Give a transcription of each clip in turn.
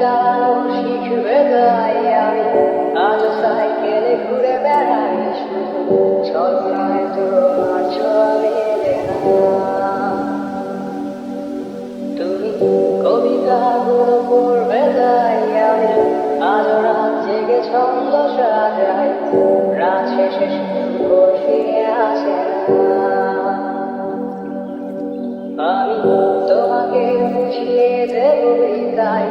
চালানো শিখবে তাই আমি আজ সাইকেলে ঘুরে বেড়াই শুধু ছলনায় তোমার ছবি দেখা। তুমি কবিতাগুলো পড়বে তাই আমি আজ রাত জেগে ছন্দ সাজাই, রাত শেষে শুধু ফিরে আসে না। আমি তোমাকে বুঝিয়ে দেবই তাই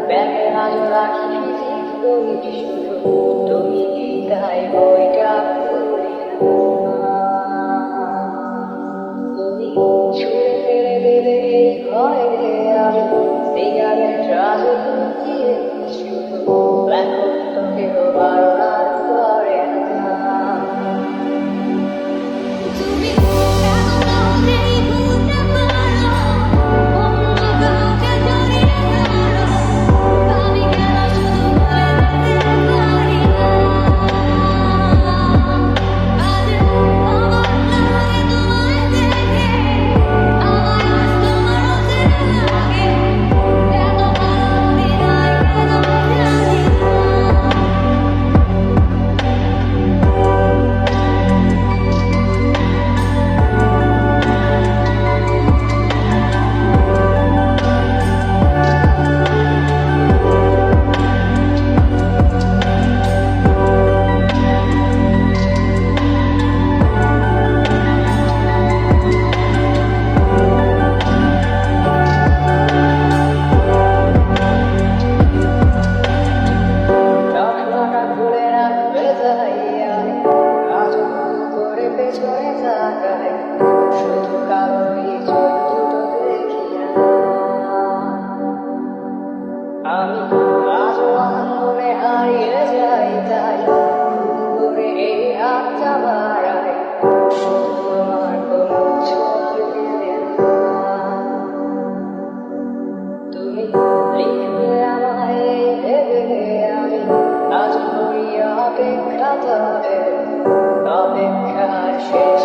ব্যাগে আজ রাখি ফিজিক্স বই, শুধু তুমি তাই বইটা পড়ি না। তুমি ছুঁড়ে ফেলে দেবে এই ভয়ে আমি সিগারেট রাজু দিয়ে, শুধু এখন তো কেউ বারণ করে না। শুধু কারোই চোখ দুটো দেখি না। আমি আজও আনন্দে হারিয়ে যাই তাই করে এই হাতটা বাড়াই, শুধু তোমার কোনো ছবি মেলে না। তুমি লিখবে আমায় এই ভেবে আমি আজ করি অপেক্ষা, তবে অপেক্ষার শেষ